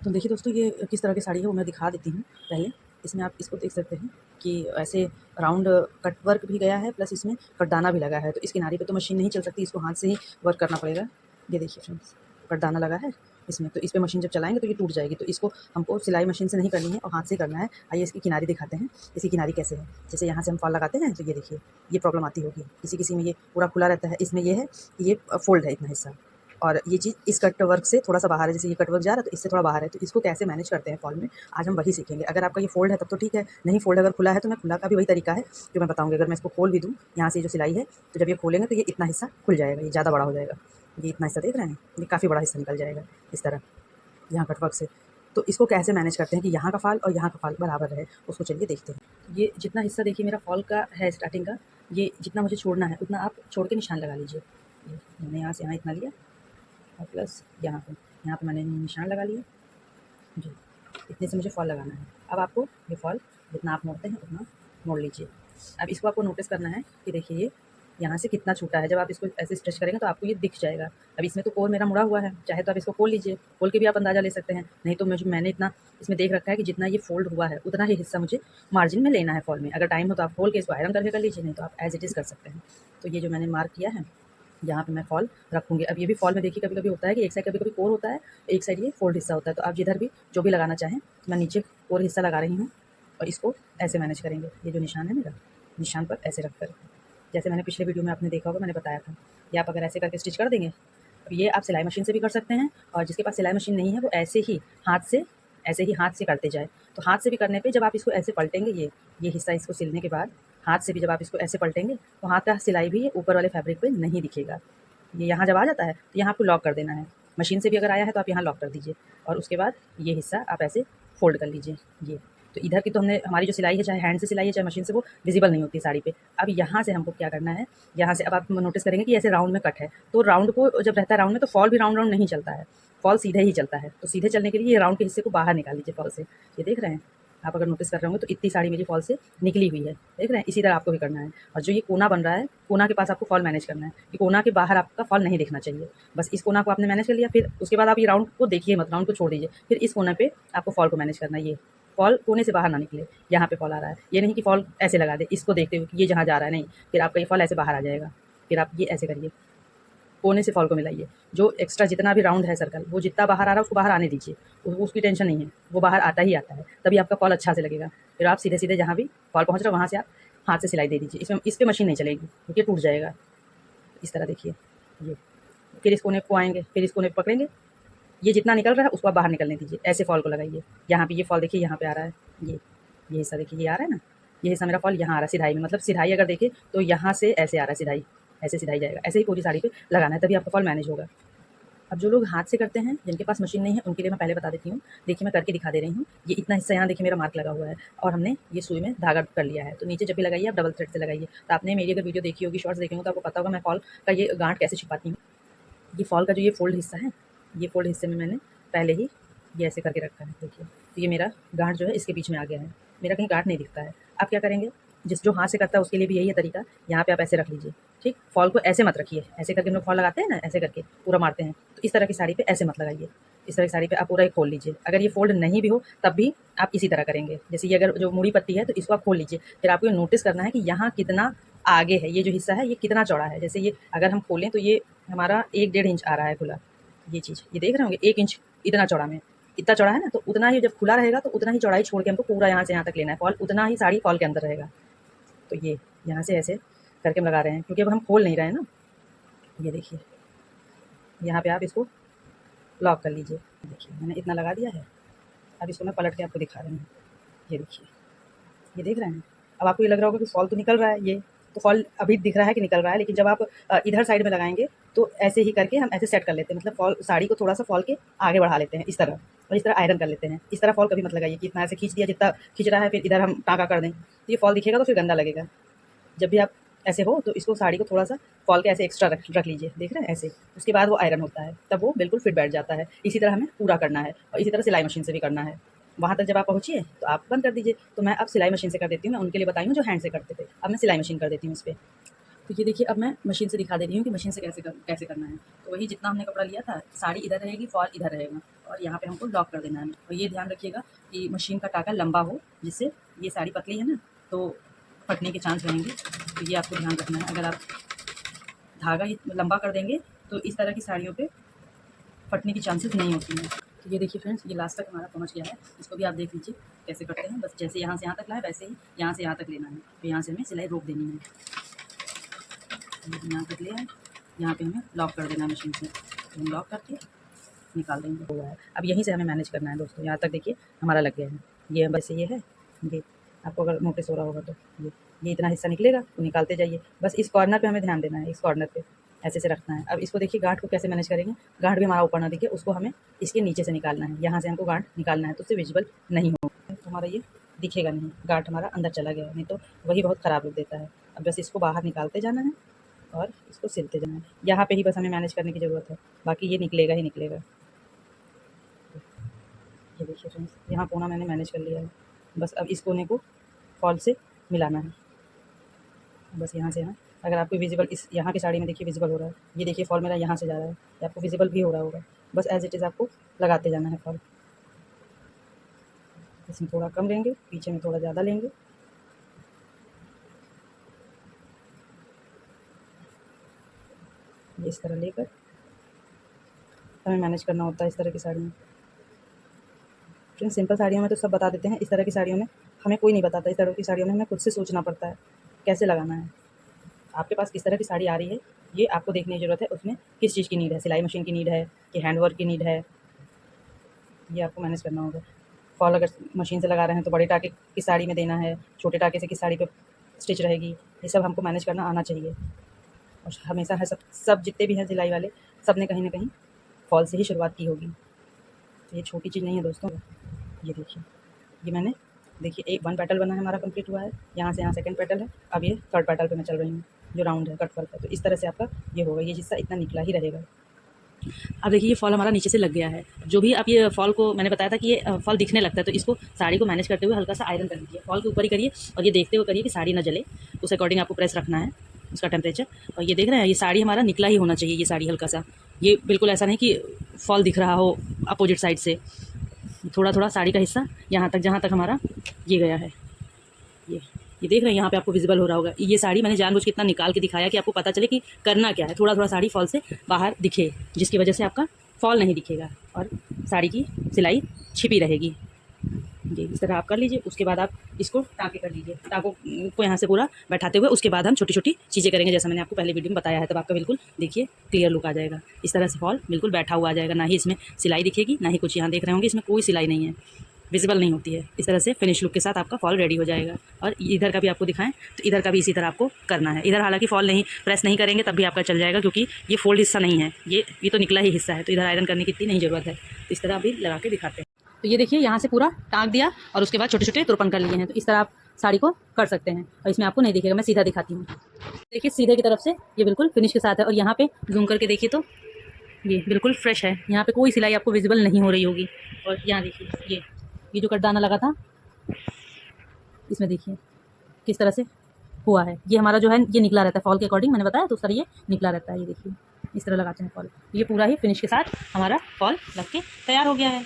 तो देखिए दोस्तों, ये किस तरह की साड़ी है वो मैं दिखा देती हूँ पहले। इसमें आप इसको देख सकते हैं कि ऐसे राउंड कट वर्क भी गया है, प्लस इसमें कटदाना भी लगा है। तो इस किनारे पे तो मशीन नहीं चल सकती, इसको हाथ से ही वर्क करना पड़ेगा। ये देखिए फ्रेंड्स, कटदाना लगा है इसमें, तो इस पे मशीन जब चलाएँगे तो ये टूट जाएगी। तो इसको हमको सिलाई मशीन से नहीं करनी है और हाथ से करना है। आइए इसकी किनारी दिखाते हैं, इसकी किनारी कैसे है। जैसे यहाँ से हम फॉल लगाते हैं तो ये देखिए, ये प्रॉब्लम आती होगी। किसी-किसी में ये पूरा खुला रहता है, इसमें ये है, ये फ़ोल्ड है इतना हिस्सा। और ये चीज़ इस कट वर्क से थोड़ा-सा बाहर है, जैसे ये कट वर्क जा रहा है तो इससे थोड़ा बाहर है, तो इसको कैसे मैनेज करते हैं फॉल में, आज हम वही सीखेंगे। अगर आपका ये फ़ोल्ड है तब तो ठीक है, नहीं फ़ोल्ड अगर खुला है तो मैं खुला का भी वही तरीका है जो मैं बताऊँगी। अगर मैं इसको खोल भी दूँ, यहाँ से जो सिलाई है, तो जब ये खोलेंगे तो ये इतना हिस्सा खुल जाएगा, ये ज़्यादा बड़ा हो जाएगा। ये इतना हिस्सा देख रहे हैं? ये काफ़ी बड़ा हिस्सा निकल जाएगा इस तरह, यहाँ कट वर्क से। तो इसको कैसे मैनेज करते हैं कि यहाँ का फ़ॉल और यहाँ का फ़ॉल बराबर रहे, उसको चलिए देखते हैं। ये जितना हिस्सा देखिए मेरा फ़ॉल का है स्टार्टिंग का, ये जितना मुझे छोड़ना है उतना आप छोड़ के निशान लगा लीजिए। ये मैंने यहाँ से यहाँ इतना लिया और प्लस यहाँ पे मैंने निशान लगा लिया जी। इतने से मुझे फॉल लगाना है। अब आपको ये फॉल जितना आप मोड़ते हैं उतना मोड़ लीजिए। अब इसको आपको नोटिस करना है कि देखिए ये यहाँ से कितना छूटा है। जब आप इसको ऐसे स्ट्रेच करेंगे तो आपको ये दिख जाएगा। अब इसमें तो कोर मेरा मुड़ा हुआ है, चाहे तो आप इसको खोल लीजिए, खोल के भी आप अंदाज़ा ले सकते हैं। नहीं तो मैंने इतना इसमें देख रखा है कि जितना ये फ़ोल्ड हुआ है उतना ही हिस्सा मुझे मार्जिन में लेना है फॉल में। अगर टाइम हो तो आप खोल के इसको आयरन करके कर लीजिए, नहीं तो आप एज़ इट इज़ कर सकते हैं। तो ये जो मैंने मार्क किया है, यहाँ पे मैं फॉल रखूँगी। अब ये भी फॉल में देखिए कभी-कभी होता है कि एक साइड कभी-कभी कोर होता है, एक साइड ये फ़ोल्ड हिस्सा होता है। तो आप जिधर भी जो भी लगाना चाहें, मैं नीचे कोर हिस्सा लगा रही हूँ और इसको ऐसे मैनेज करेंगे। ये जो निशान है मेरा, निशान पर ऐसे रखकर, जैसे मैंने पिछले वीडियो में आपने देखा होगा मैंने बताया था। ये आप अगर ऐसे करके स्टिच कर देंगे, अब ये आप सिलाई मशीन से भी कर सकते हैं और जिसके पास सिलाई मशीन नहीं है वो ऐसे ही हाथ से करते जाए। तो हाथ से भी करने पे जब आप इसको ऐसे पलटेंगे, ये हिस्सा इसको सिलने के बाद हाथ से भी जब आप इसको ऐसे पलटेंगे तो हाथ का सिलाई भी ऊपर वाले फैब्रिक पे नहीं दिखेगा। ये यहाँ जब आ जाता है तो यहाँ आपको लॉक कर देना है। मशीन से भी अगर आया है तो आप यहाँ लॉक कर दीजिए और उसके बाद ये हिस्सा आप ऐसे फ़ोल्ड कर लीजिए। ये तो इधर की तो हमने हमारी जो सिलाई है, चाहे हैंड से सिलाई है चाहे मशीन से, वो विज़िबल नहीं होती साड़ी पे। अब यहाँ से हमको क्या करना है, यहाँ से अब आप नोटिस करेंगे कि ऐसे राउंड में कट है, तो राउंड को जब रहता है राउंड में तो फॉल भी राउंड राउंड नहीं चलता है, फॉल सीधे ही चलता है। तो सीधे चलने के लिए ये राउंड के हिस्से को बाहर निकाल लीजिए फॉल से। ये देख रहे हैं? आप अगर नोटिस कर रहे होंगे तो इतनी साड़ी मेरी फॉल से निकली हुई है, देख रहे हैं? इसी तरह आपको भी करना है। और जो ये कोना बन रहा है, कोना के पास आपको फॉल मैनेज करना है कि कोना के बाहर आपका फॉल नहीं दिखना चाहिए। बस इस कोना को आपने मैनेज कर लिया, फिर उसके बाद आप ये राउंड को देखिए मत, राउंड को छोड़ दीजिए। फिर इस कोने पे आपको फॉल को मैनेज करना है। ये फॉल कोने से बाहर ना निकले, यहाँ पे फॉल आ रहा है। ये नहीं कि फॉल ऐसे लगा दें इसको देखते हुए कि ये जहाँ जा रहा है, नहीं, फिर आपका ये फॉल ऐसे बाहर आ जाएगा। फिर आप ये ऐसे करिए, कोने से फॉल को मिलाइए। जो एक्स्ट्रा जितना भी राउंड है सर्कल, वो जितना बाहर आ रहा है उसको बाहर आने दीजिए, उसकी टेंशन नहीं है, वो बाहर आता ही आता है, तभी आपका फॉल अच्छा से लगेगा। फिर आप सीधे-सीधे जहाँ भी फॉल पहुँच रहा है वहाँ से आप हाथ से सिलाई दे दीजिए। इसमें इस पे मशीन नहीं चलेगी क्योंकि टूट जाएगा। इस तरह देखिए ये। फिर इस कोने को आएँगे, फिर इस कोने को पकड़ेंगे, ये जितना निकल रहा है उसको आप बाहर निकलने दीजिए। ऐसे फॉल को लगाइए। यहाँ पे ये फॉल देखिए यहाँ पे आ रहा है, ये हिस्सा देखिए ये आ रहा है ना, ये हिस्सा मेरा फॉल यहाँ आ रहा है सिधाई में, मतलब सिधाई अगर देखें तो यहाँ से ऐसे आ रहा है सिधाई, ऐसे सिधाई जाएगा। ऐसे ही पूरी साड़ी पे लगाना है, तभी आपका फॉल मैनेज होगा। अब जो लोग हाथ से करते हैं, जिनके पास मशीन नहीं है, उनके लिए मैं पहले बता देती हूँ। देखिए मैं करके दिखा दे रही हूँ। ये इतना हिस्सा यहाँ देखिए मेरा मार्क लगा हुआ है और हमने ये सुई में धागा कर लिया है। तो नीचे जब भी लगाइए आप डबल थ्रेड से लगाइए। तो आपने मेरी अगर वीडियो देखी होगी, शॉर्ट्स देखे होंगे, तो आपको पता होगा मैं फॉल का ये गांठ कैसे छिपाती हूँ। ये फॉल का जो ये फ़ोल्ड हिस्सा है, ये फ़ोल्ड हिस्से में मैंने पहले ही ये ऐसे करके रखा है देखिए। तो ये मेरा गाँठ जो है इसके बीच में आ गया है, मेरा कहीं गाँठ नहीं दिखता है। आप क्या करेंगे, जो हाथ से करता है उसके लिए भी यही है तरीका। यहाँ पे आप ऐसे रख लीजिए, ठीक? फॉल को ऐसे मत रखिए, ऐसे करके हम लोग फॉल लगाते हैं ना, ऐसे करके पूरा मारते हैं। तो इस तरह की साड़ी पे ऐसे मत लगाइए। इस तरह की साड़ी पे आप पूरा एक खोल लीजिए। अगर ये फ़ोल्ड नहीं भी हो तब भी आप इसी तरह करेंगे। जैसे ये अगर जो मूड़ी पट्टी है तो इसको आप खोल लीजिए। फिर आपको ये नोटिस करना है कि यहाँ कितना आगे है, ये जो हिस्सा है ये कितना चौड़ा है। जैसे ये अगर हम खोलें तो ये हमारा 1 डेढ़ इंच आ रहा है खुला, ये चीज़, ये देख रहे होंगे 1 इंच इतना चौड़ा में, इतना चौड़ा है ना, तो उतना ही जब खुला रहेगा तो उतना ही चौड़ाई छोड़ के हमको पूरा यहाँ से यहाँ तक लेना है। फॉल उतना ही साड़ी फॉल के अंदर रहेगा। तो ये यहाँ से ऐसे करके हम लगा रहे हैं क्योंकि अब हम खोल नहीं रहे हैं ना। ये देखिए, यहाँ पे आप इसको लॉक कर लीजिए। देखिए मैंने इतना लगा दिया है। अब इसको मैं पलट के आपको दिखा रही हूँ। ये देखिए, ये देख रहे हैं? अब आपको ये लग रहा होगा कि फॉल तो निकल रहा है, ये तो फॉल अभी दिख रहा है कि निकल रहा है, लेकिन जब आप इधर साइड में लगाएँगे तो ऐसे ही करके हम ऐसे सेट कर लेते हैं। मतलब फॉल साड़ी को थोड़ा-सा फॉल के आगे बढ़ा लेते हैं इस तरह, और इस तरह आयरन कर लेते हैं। इस तरह फॉल कभी मत लगाइए कि इतना ऐसे खींच दिया, जितना खींच रहा है फिर इधर हम टाँका कर दें, तो ये फॉल दिखेगा तो फिर गंदा लगेगा। जब भी आप ऐसे हो तो इसको साड़ी को थोड़ा-सा फॉल के ऐसे एक्स्ट्रा रख लीजिए, देख रहे हैं ऐसे। उसके बाद वो आयरन होता है, तब वो बिल्कुल फिट बैठ जाता है। इसी तरह हमें पूरा करना है और इसी तरह सिलाई मशीन से भी करना है। वहाँ तक जब आप पहुँचिए तो आप बंद कर दीजिए। तो मैं अब सिलाई मशीन से कर देती हूँ, मैं उनके लिए बताई हूँ जो हैंड से करते थे। अब मैं सिलाई मशीन कर देती हूँ इस पे। तो ये देखिए अब मैं मशीन से दिखा दे रही हूँ कि मशीन से कैसे करना है। तो वही जितना हमने कपड़ा लिया था, साड़ी इधर रहेगी, फॉल इधर रहेगा और यहाँ पे हमको लॉक कर देना है। और ये ध्यान रखिएगा कि मशीन का टाका लंबा हो, जिससे ये साड़ी पतली है ना तो फटने के चांस रहेंगे। तो ये आपको ध्यान रखना है। अगर आप धागा ही लंबा कर देंगे तो इस तरह की साड़ियों पे फटने की चांसेस नहीं होती हैं। तो ये देखिए फ्रेंड्स, ये लास्ट तक हमारा पहुँच गया है। इसको भी आप देख लीजिए कैसे करते हैं। बस जैसे यहाँ से यहाँ तक लाए वैसे ही यहाँ से यहाँ तक लेना है। तो यहाँ से हमें सिलाई रोक देनी है। यहाँ तक ले आए, यहाँ पे हमें लॉक कर देना है मशीन से। तो हम लॉक करके निकाल देंगे। हुआ है। अब यहीं से हमें मैनेज करना है दोस्तों। यहाँ तक देखिए हमारा लग गया है। ये बस ये है, ये आपको अगर नोटिस हो रहा होगा तो ये इतना हिस्सा निकलेगा तो निकालते जाइए। बस इस कॉर्नर पे हमें ध्यान देना है, इस कॉर्नर पे ऐसे से रखना है। अब इसको देखिए गांठ को कैसे मैनेज करेंगे। गांठ भी हमारा ऊपर ना दिखे, उसको हमें इसके नीचे से निकालना है। यहाँ से हमको गांठ निकालना है तो उससे विजिबल नहीं हो, तो हमारा ये दिखेगा नहीं, गांठ हमारा अंदर चला गया, नहीं तो वही बहुत ख़राब लुक देता है। अब बस इसको बाहर निकालते जाना है और इसको सिलते जाना है। यहाँ पे ही बस हमें मैनेज करने की ज़रूरत है, बाकी ये निकलेगा ही निकलेगा। ये देखिए फ्रेंड्स, यहाँ कोना मैंने मैनेज कर लिया है। बस अब इस कोने को फॉल से मिलाना है। बस यहाँ से यहाँ, अगर आपको विजिबल इस यहाँ की साड़ी में देखिए विजिबल हो रहा है, ये देखिए फॉल मेरा यहाँ से जा रहा है, ये आपको विजिबल भी हो रहा होगा। बस एज इट इज़ आपको लगाते जाना है फॉल। इसमें थोड़ा कम लेंगे, पीछे में थोड़ा ज़्यादा लेंगे। ये इस तरह लेकर हमें मैनेज करना होता है इस तरह की साड़ियों। फ्रेंड्स सिंपल साड़ियों में तो सब बता देते हैं, इस तरह की साड़ियों में हमें कोई नहीं बताता। इस तरह की साड़ियों में हमें खुद से सोचना पड़ता है कैसे लगाना है। आपके पास किस तरह की साड़ी आ रही है ये आपको देखने की ज़रूरत है। उसमें किस चीज़ की नीड है, सिलाई मशीन की नीड है कि हैंडवर्क की नीड है, ये आपको मैनेज करना होगा। फॉल अगर मशीन से लगा रहे हैं तो बड़े टाके की साड़ी में देना है, छोटे टाके से किस साड़ी पे स्टिच रहेगी, ये सब हमको मैनेज करना आना चाहिए। और हमेशा है सब जितने भी हैं सिलाई वाले, सब ने कहीं ना कहीं फॉल से ही शुरुआत की होगी। तो ये छोटी चीज़ नहीं है दोस्तों। ये देखिए, ये मैंने देखिए एक 1 पेटल बना है, हमारा कंप्लीट हुआ है। यहाँ से यहाँ सेकंड पेटल है। अब ये 3rd पेटल पे मैं चल रही हूँ, जो राउंड है कट वर्क है। तो इस तरह से आपका ये होगा, ये हिस्सा इतना निकला ही रहेगा। अब देखिए ये फॉल हमारा नीचे से लग गया है। जो भी आप ये फॉल को मैंने बताया था कि ये फॉल दिखने लगता है, तो इसको साड़ी को मैनेज करते हुए हल्का सा आयरन कर लीजिए। फॉल के ऊपर ही करिए और ये देखते हुए करिए कि साड़ी ना जले, उस अकॉर्डिंग आपको प्रेस रखना है उसका टेम्परेचर। और ये देख रहे हैं, ये साड़ी हमारा निकला ही होना चाहिए। ये साड़ी हल्का सा, ये बिल्कुल ऐसा नहीं कि फॉल दिख रहा हो अपोजिट साइड से। थोड़ा थोड़ा साड़ी का हिस्सा यहाँ तक, जहाँ तक हमारा ये गया है, ये देख रहे हैं, यहाँ पे आपको विजिबल हो रहा होगा। ये साड़ी मैंने जानबूझ के इतना निकाल के दिखाया कि आपको पता चले कि करना क्या है। थोड़ा थोड़ा साड़ी फॉल से बाहर दिखे, जिसकी वजह से आपका फॉल नहीं दिखेगा और साड़ी की सिलाई छिपी रहेगी। जी इस तरह आप कर लीजिए। उसके बाद आप इसको टाँके कर लीजिए, टाँकों को यहाँ से पूरा बैठाते हुए। उसके बाद हम छोटी छोटी चीज़ें करेंगे, जैसा मैंने आपको पहले वीडियो में बताया है। तब आपका बिल्कुल देखिए क्लियर लुक आ जाएगा। इस तरह से फॉल बिल्कुल बैठा हुआ आ जाएगा, ना ही इसमें सिलाई दिखेगी, ना ही कुछ। यहाँ देख रहे होंगे इसमें कोई सिलाई नहीं है, विजिबल नहीं होती है। इस तरह से फिनिश लुक के साथ आपका फॉल रेडी हो जाएगा। और इधर का भी आपको दिखाएं तो इधर का भी इसी तरह आपको करना है। इधर हालांकि फॉल नहीं प्रेस नहीं करेंगे तब भी आपका चल जाएगा, क्योंकि ये फोल्ड हिस्सा नहीं है, ये तो निकला ही हिस्सा है। तो इधर आयरन करने की इतनी नहीं ज़रूरत है। तो इस तरह अभी लगा के दिखाते हैं। तो ये देखिए यहाँ से पूरा टाँक दिया और उसके बाद छोटे छोटे तुरपन कर लिए हैं। तो इस तरह आप साड़ी को कर सकते हैं। और इसमें आपको नहीं दिखेगा, मैं सीधा दिखाती हूँ। देखिए सीधे की तरफ से ये बिल्कुल फिनिश के साथ है। और यहाँ पे जूम करके देखिए तो ये बिल्कुल फ्रेश है, यहाँ पे कोई सिलाई आपको विजिबल नहीं हो रही होगी। और यहाँ देखिए ये जो कटदाना लगा था, इसमें देखिए किस तरह से हुआ है। ये हमारा जो है ये निकला रहता है फॉल के अकॉर्डिंग, मैंने बताया तो उस तरह ये निकला रहता है। ये देखिए इस तरह लगाते हैं फॉल। ये पूरा ही फिनिश के साथ हमारा फॉल लग के तैयार हो गया है।